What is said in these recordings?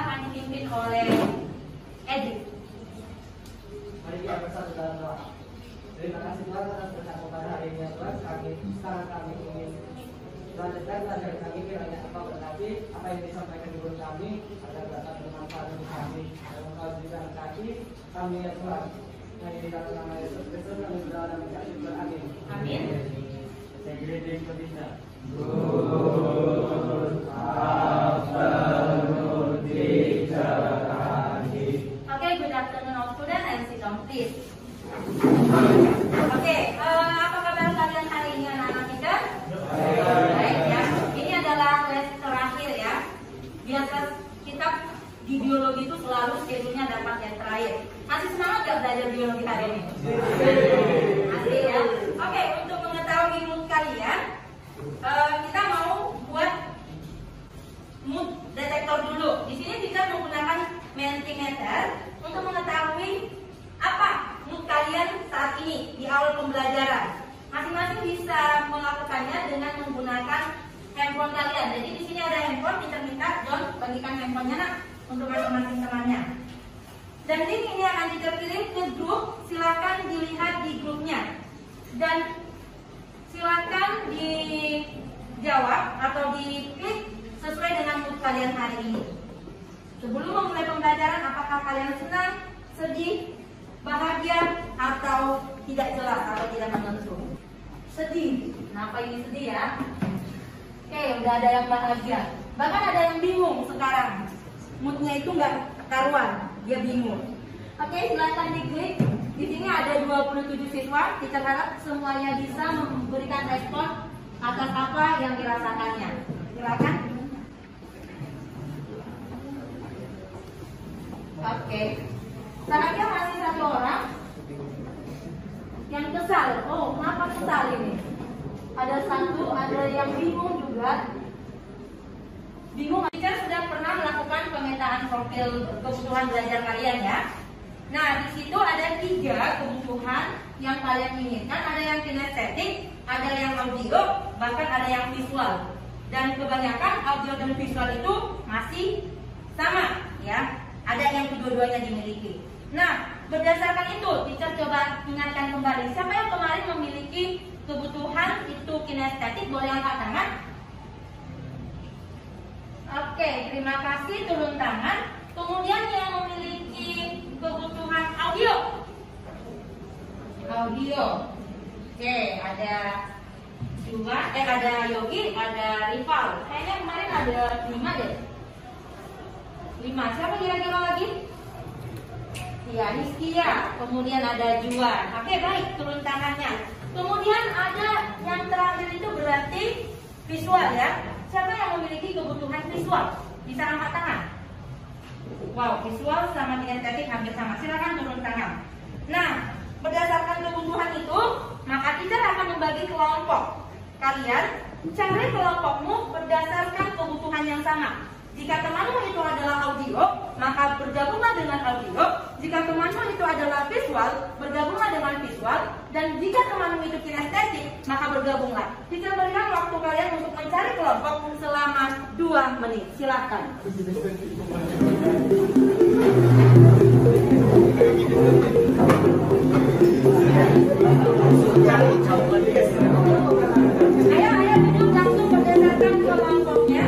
akan dipimpin oleh Edi. Mari kita bersatu dalam doa. Terima kasih Tuhan atas berkat pada hari ini Tuhan. Sekarang kami ingin belajar kami kiranya Engkau berkati apa yang disampaikan di mulut kami agar dapat bermanfaat bagi kami. Dan Engkau juga berkati kami ya Tuhan. Hanya di dalam nama Yesus Kristus kami berdoa dan mengucap syukur. Amin. Amin. Saya gereja Indonesia. Okay, good afternoon all students and sit down please. Oke, apa kabar kalian hari ini anak-anak kita? Baik ya. Ini adalah les terakhir ya. Biasa kita di biologi itu selalu schedule-nya dapat yang terakhir. Masih semangat gak belajar biologi hari ini? Masih ya. Oke, untuk mengetahui mood kalian, kita mau buat mood detektor dulu. Di sini kita menggunakan Mentimeter untuk mengetahui apa mood kalian saat ini di awal pembelajaran. Masing-masing bisa melakukannya dengan menggunakan handphone kalian. Jadi di sini ada handphone, kita minta John bagikan handphonenya nak untuk masing-masing temannya. Dan ini akan kita pilih ke grup. Silakan dilihat di grupnya dan silakan dijawab atau diklik sesuai dengan mood kalian hari ini. Sebelum memulai pembelajaran, apakah kalian senang, sedih, bahagia, atau tidak jelas atau tidak menentu? Sedih. Kenapa ini sedih ya? Oke, udah ada yang bahagia. Bahkan ada yang bingung sekarang. Moodnya itu nggak karuan, dia bingung. Oke, silakan diklik. Di sini ada 27 siswa. Kita harap semuanya bisa memberikan respon atas apa yang dirasakannya. Silakan. Oke, sahaja masih satu orang yang kesal. Oh, kenapa kesal ini? Ada satu, ada yang bingung juga. Bingung. Kita sudah pernah melakukan pemetaan profil kebutuhan belajar kalian ya. Nah, di situ ada 3 kebutuhan yang kalian inginkan. Ada yang kinestetik, ada yang audio, bahkan ada yang visual. Dan kebanyakan audio dan visual itu masih sama ya. Ada yang kedua-duanya dimiliki. Nah, berdasarkan itu, teacher coba ingatkan kembali. Siapa yang kemarin memiliki kebutuhan itu kinestetik? Boleh angkat tangan. Oke, terima kasih. Turun tangan. Kemudian yang memiliki kebutuhan audio. Audio. Oke, ada ada Yogi, ada Rival. Kayaknya kemarin ada 5 deh. 5. Siapa kira-kira lagi? Iya, Niskia. Kemudian ada Juan. Oke, baik, turun tangannya. Kemudian ada yang terakhir itu berarti visual ya. Siapa yang memiliki kebutuhan visual? Bisa angkat tangan. Wow, visual sama kinestetik hampir sama. Silakan turun tangan. Nah, berdasarkan kebutuhan itu, maka teacher akan membagi kelompok. Kalian cari kelompokmu berdasarkan kebutuhan yang sama. Jika temanmu itu adalah audio, maka bergabunglah dengan audio. Jika temanmu itu adalah visual, bergabunglah dengan visual. Dan jika temanmu itu kinestetik, maka bergabunglah. Kita berikan waktu kalian untuk mencari kelompok selama 2 menit. Silakan. Ayo duduk langsung berdasarkan kelompoknya.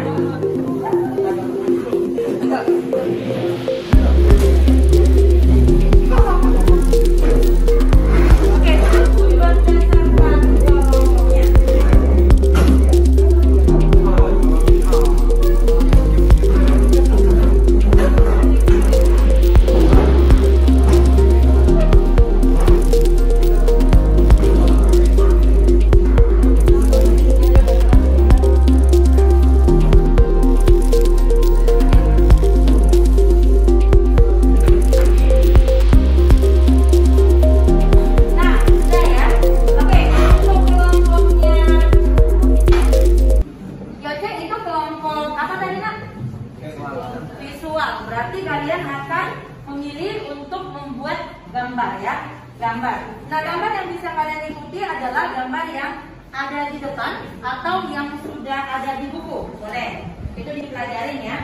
Gambar. Nah, gambar yang bisa kalian ikuti adalah gambar yang ada di depan atau yang sudah ada di buku. Boleh. Itu dipelajarin ya.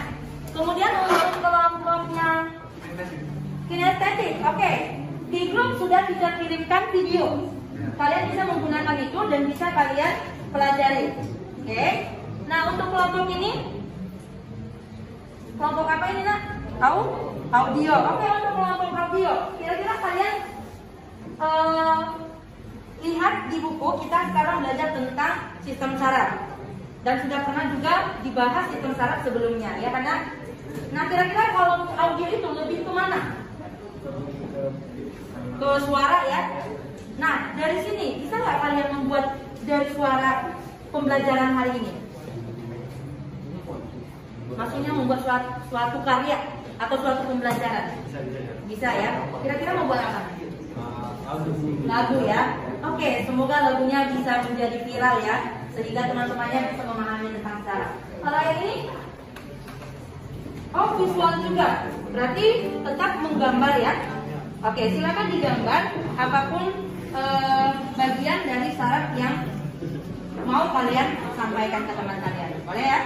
Kemudian untuk kelompoknya kinestetik, oke. Di grup sudah kita kirimkan video. Kalian bisa menggunakan itu dan bisa kalian pelajari. Oke. Nah, untuk kelompok ini, kelompok apa ini, Nak? Tahu? Audio. Oke, untuk kelompok audio, kira-kira kalian lihat di buku kita sekarang belajar tentang sistem saraf. Dan sudah pernah juga dibahas sistem saraf sebelumnya, ya kan? Nah, kira-kira kalau audio itu lebih ke mana? Ke suara, ya. Nah, dari sini bisa nggak kalian membuat dari suara pembelajaran hari ini? Maksudnya membuat suatu karya atau suatu pembelajaran? Bisa, ya. Kira-kira mau buat apa? Lagu, ya. Oke, semoga lagunya bisa menjadi viral, ya, sehingga teman-temannya bisa memahami tentang saraf. Kalau yang ini, oh, visual juga. Berarti tetap menggambar, ya. Oke, silakan digambar apapun bagian dari saraf yang mau kalian sampaikan ke teman kalian. Boleh, ya?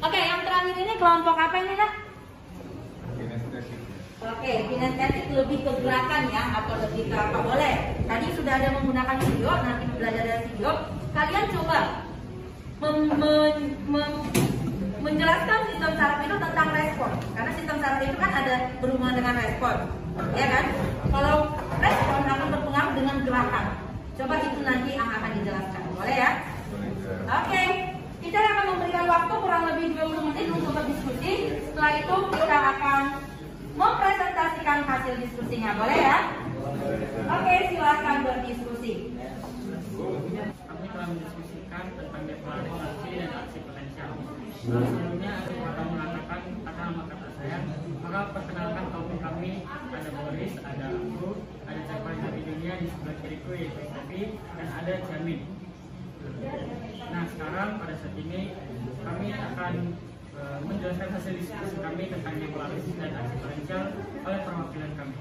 Oke, yang terakhir ini kelompok apa ini, Nak? Oke, kinestetik lebih ke gerakan, ya, atau lebih ke apa? Boleh. Tadi sudah ada menggunakan video, nanti belajar dari video. Kalian coba menjelaskan sistem saraf itu tentang respon. Karena sistem saraf itu kan ada berhubungan dengan respon, ya kan? Kalau respon akan berpengaruh dengan gerakan. Coba itu nanti akan dijelaskan. Boleh, ya? Oke. Kita akan memberikan waktu kurang lebih 20 menit untuk berdiskusi. Setelah itu kita akan mempresentasikan hasil diskusinya. Boleh, ya? Oke, silakan berdiskusi. Kami telah mendiskusikan tentang depolarisasi dan aksi potensial. Sebelumnya akan mengatakan kata saya, maka perkenalkan topik kami. Ada Boris, ada aku, ada capaian dari dunia di sebelah kiriku yaitu Stevi, dan ada Jamin. Nah, sekarang pada saat ini kami akan menjelaskan hasil diskusi kami tentang depolarisasi dan aksi potensial oleh perwakilan kami.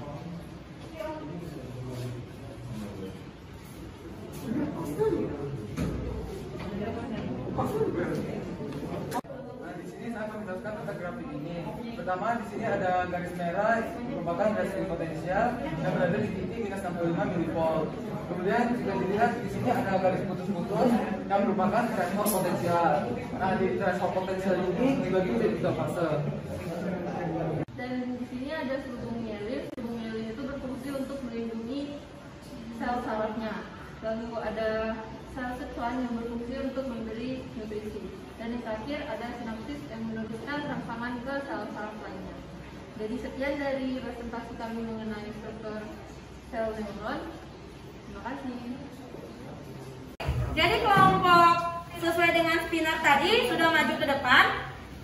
Nah, di sini saya akan menjelaskan tentang grafik ini. Pertama, di sini ada garis merah merupakan garis potensial yang berada di titik minus 65 mV. Kemudian jika dilihat di sini ada garis putus-putus yang merupakan threshold potensial. Nah, di threshold potensial ini dibagi menjadi 3 fase. Dan di sini ada selubung mielin. Selubung mielin itu berfungsi untuk melindungi sel sarafnya. Lalu ada sel seksual yang berfungsi untuk memberi nutrisi. Dan yang terakhir ada sinapsis yang menurunkan rangsangan ke sel saraf lainnya. Jadi sekian dari presentasi kami mengenai struktur sel neuron. Terima kasih. Jadi kelompok sesuai dengan spinner tadi sudah maju ke depan.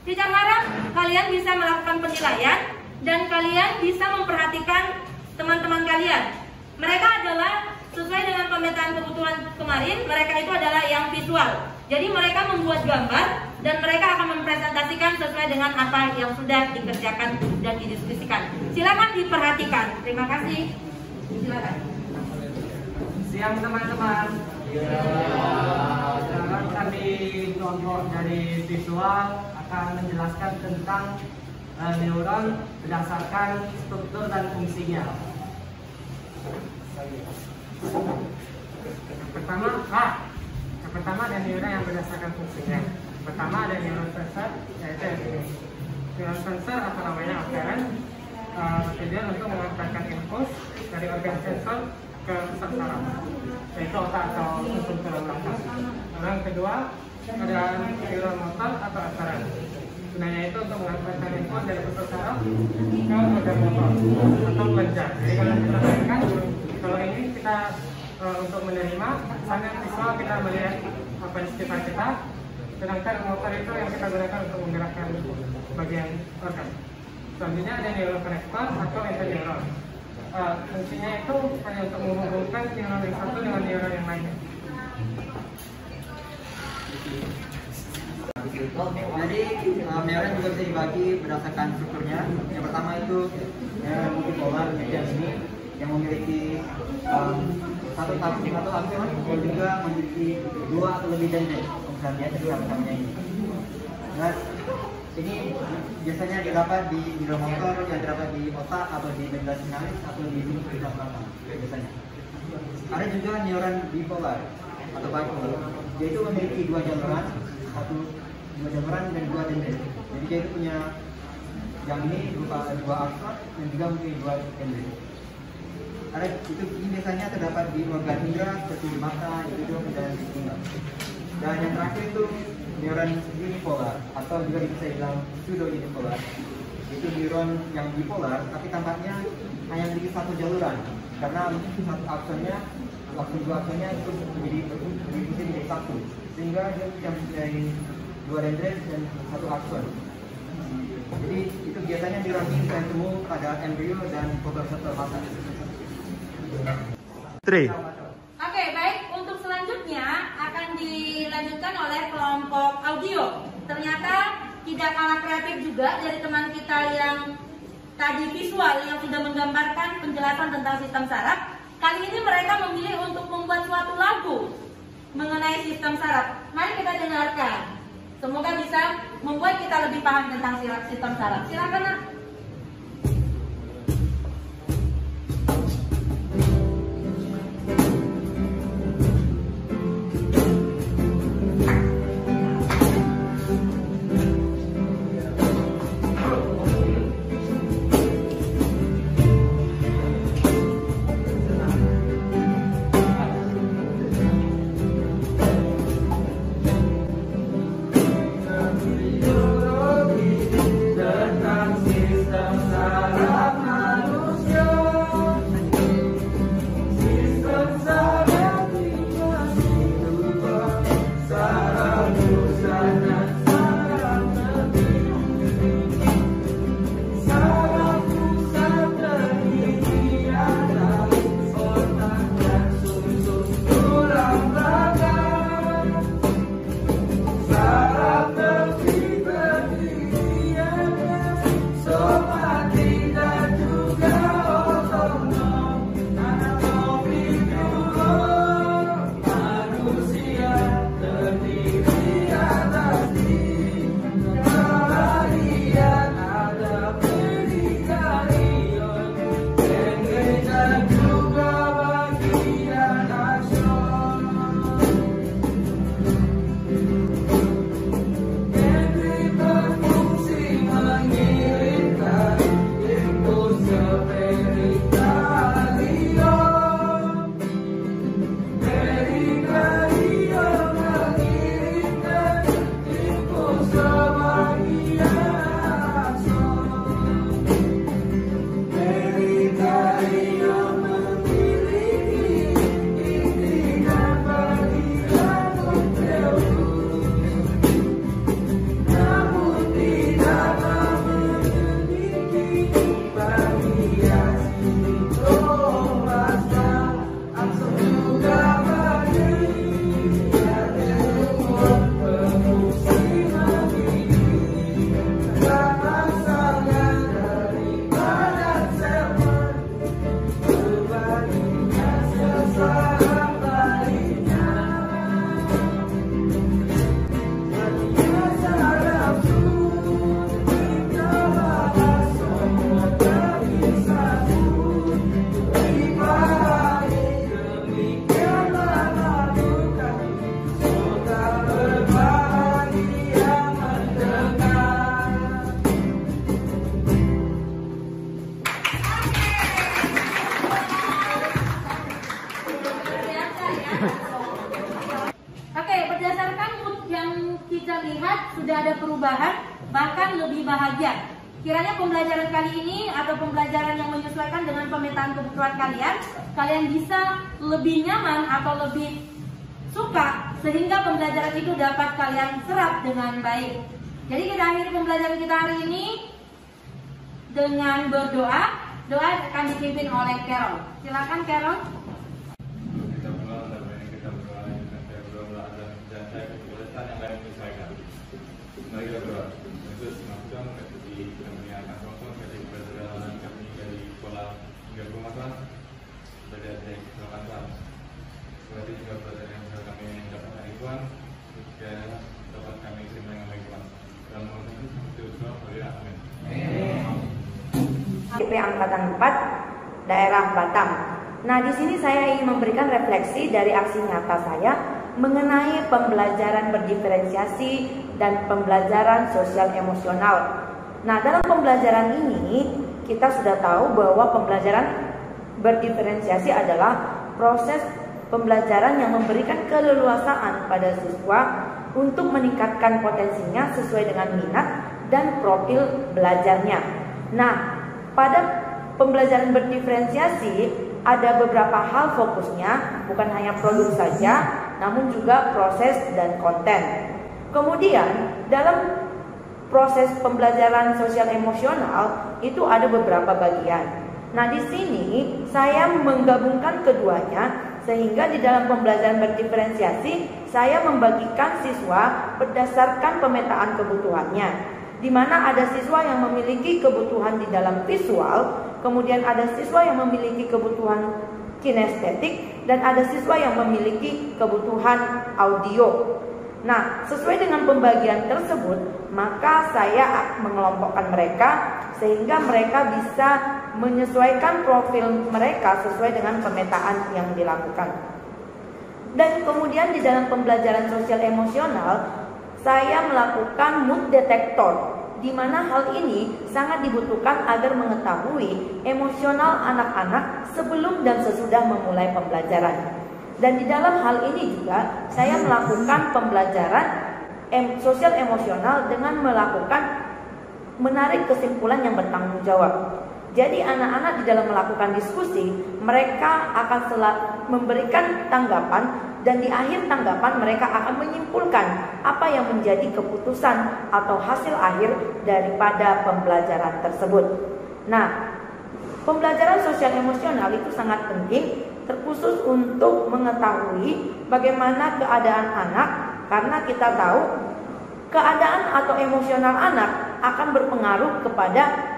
Kita harap kalian bisa melakukan penilaian dan kalian bisa memperhatikan teman-teman kalian. Mereka adalah sesuai dengan pemetaan kebutuhan kemarin, mereka itu adalah yang visual. Jadi mereka membuat gambar dan mereka akan mempresentasikan sesuai dengan apa yang sudah dikerjakan dan didiskusikan. Silakan diperhatikan. Terima kasih. Silakan. Siang teman-teman. Sekarang kami kelompok dari visual akan menjelaskan tentang neuron berdasarkan struktur dan fungsinya. Yang pertama ada neuron yang berdasarkan fungsinya. Pertama ada neuron sensor, yaitu yang ini. Neuron sensor atau namanya afferent bertujuan untuk mengantarkan impuls dari organ sensor ke pusat saraf, yaitu otak atau sumsum tulang belakang. Lalu yang kedua ada neuron motor atau afferent. Gunanya itu untuk mengantarkan impuls dari pusat saraf ke organ motor atau kelenjar. Jadi kalau kita perhatikan, kalau ini kita untuk menerima, misalnya visual kita melihat apa di sekitar kita, sedangkan motor itu yang kita gunakan untuk menggerakkan bagian organ. Selanjutnya ada neuron konektor atau interneuron. Fungsinya itu hanya untuk menghubungkan neuron yang satu dengan neuron yang lainnya. Jadi neuron juga bisa dibagi berdasarkan strukturnya. Yang pertama itu neuron multipolar yang ini yang memiliki satu akson dan juga memiliki dua atau lebih dendrit. Misalnya kedua ini. Nah, Ini biasanya didapat di motor yang terdapat di otak atau di benda sinalis atau di pusat mata biasanya. Ada juga neuron bipolar atau bipolar, yaitu memiliki dua jaluran dan dua dendrit. Jadi dia itu punya yang ini berupa dua akson dan juga mungkin dua dendrit. Ini biasanya terdapat di organ indera seperti mata, hidung, dan telinga. Dan yang terakhir itu neuron unipolar atau juga bisa dibilang pseudo unipolar. Itu neuron yang bipolar tapi tampaknya hanya memiliki satu jaluran karena satu aksonnya, dua aksonnya itu menjadi satu, sehingga dia bisa menjadi dua dendrit dan satu akson. Jadi itu biasanya neuron ini bisa ketemu pada embrio dan fotoreseptor mata. Oke, baik. Untuk selanjutnya akan dilanjutkan oleh kelompok audio. Ternyata tidak kalah kreatif juga dari teman kita yang tadi visual yang sudah menggambarkan penjelasan tentang sistem saraf. Kali ini mereka memilih untuk membuat suatu lagu mengenai sistem saraf. Mari kita dengarkan. Semoga bisa membuat kita lebih paham tentang sistem saraf. Silakan, Nak. sudah ada perubahan, bahkan lebih bahagia. Kiranya pembelajaran kali ini atau pembelajaran yang menyesuaikan dengan pemetaan kebutuhan kalian, kalian bisa lebih nyaman atau lebih suka, sehingga pembelajaran itu dapat kalian serap dengan baik. Jadi kita akhiri pembelajaran kita hari ini dengan berdoa. Doa akan dipimpin oleh Carol. Silakan Carol. Kita berdoa dan jasa kesulitan yang lain menyesuaikan. Mari kita berdoa. Yesus maafkan kami akan kosong dari perjalanan kami dari sekolah hingga rumah kelas. Belajar dari melakukan kelas. Berarti juga pelajaran yang kami dapat dari Tuhan. Dan dapat kami terima dengan baik Tuhan. dalam konteks ini seperti usul Maria. Amin. DP Angkatan 4 Daerah Batam. Nah, di sini saya ingin memberikan refleksi dari aksi nyata saya mengenai pembelajaran berdiferensiasi dan pembelajaran sosial emosional. Nah, dalam pembelajaran ini kita sudah tahu bahwa pembelajaran berdiferensiasi adalah proses pembelajaran yang memberikan keleluasaan pada siswa untuk meningkatkan potensinya sesuai dengan minat dan profil belajarnya. Nah, pada pembelajaran berdiferensiasi ada beberapa hal fokusnya, bukan hanya produk saja, namun juga proses dan konten. Kemudian dalam proses pembelajaran sosial emosional itu ada beberapa bagian. Nah, di sini saya menggabungkan keduanya sehingga di dalam pembelajaran berdiferensiasi saya membagikan siswa berdasarkan pemetaan kebutuhannya, di mana ada siswa yang memiliki kebutuhan di dalam visual, kemudian ada siswa yang memiliki kebutuhan kinestetik, dan ada siswa yang memiliki kebutuhan audio. Nah, sesuai dengan pembagian tersebut, maka saya mengelompokkan mereka sehingga mereka bisa menyesuaikan profil mereka sesuai dengan pemetaan yang dilakukan. Dan kemudian di dalam pembelajaran sosial emosional, saya melakukan mood detector, di mana hal ini sangat dibutuhkan agar mengetahui emosional anak-anak sebelum dan sesudah memulai pembelajaran. Dan di dalam hal ini juga saya melakukan pembelajaran sosial emosional dengan melakukan menarik kesimpulan yang bertanggung jawab. Jadi anak-anak di dalam melakukan diskusi, mereka akan memberikan tanggapan, dan di akhir tanggapan mereka akan menyimpulkan apa yang menjadi keputusan atau hasil akhir daripada pembelajaran tersebut. Nah, pembelajaran sosial emosional itu sangat penting, terkhusus untuk mengetahui bagaimana keadaan anak, karena kita tahu keadaan atau emosional anak akan berpengaruh kepada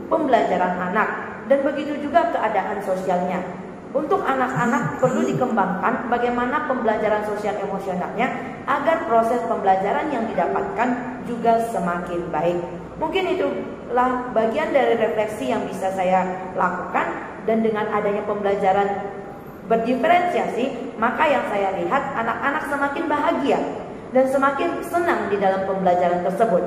pembelajaran anak, dan begitu juga keadaan sosialnya. Untuk anak-anak perlu dikembangkan bagaimana pembelajaran sosial emosionalnya agar proses pembelajaran yang didapatkan juga semakin baik. Mungkin itulah bagian dari refleksi yang bisa saya lakukan, dan dengan adanya pembelajaran berdiferensiasi, maka yang saya lihat anak-anak semakin bahagia dan semakin senang di dalam pembelajaran tersebut,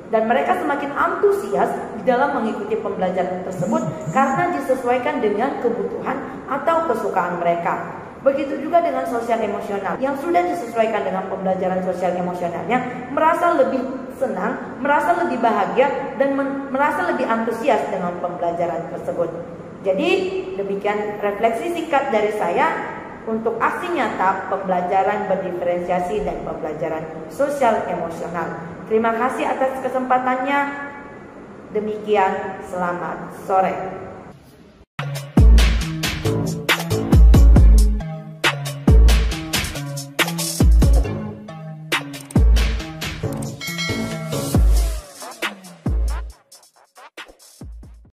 dan mereka semakin antusias di dalam mengikuti pembelajaran tersebut karena disesuaikan dengan kebutuhan atau kesukaan mereka. Begitu juga dengan sosial emosional, yang sudah disesuaikan dengan pembelajaran sosial emosionalnya merasa lebih senang, merasa lebih bahagia, dan merasa lebih antusias dengan pembelajaran tersebut. Jadi demikian refleksi singkat dari saya untuk aksi nyata pembelajaran berdiferensiasi dan pembelajaran sosial emosional. Terima kasih atas kesempatannya. Demikian, selamat sore.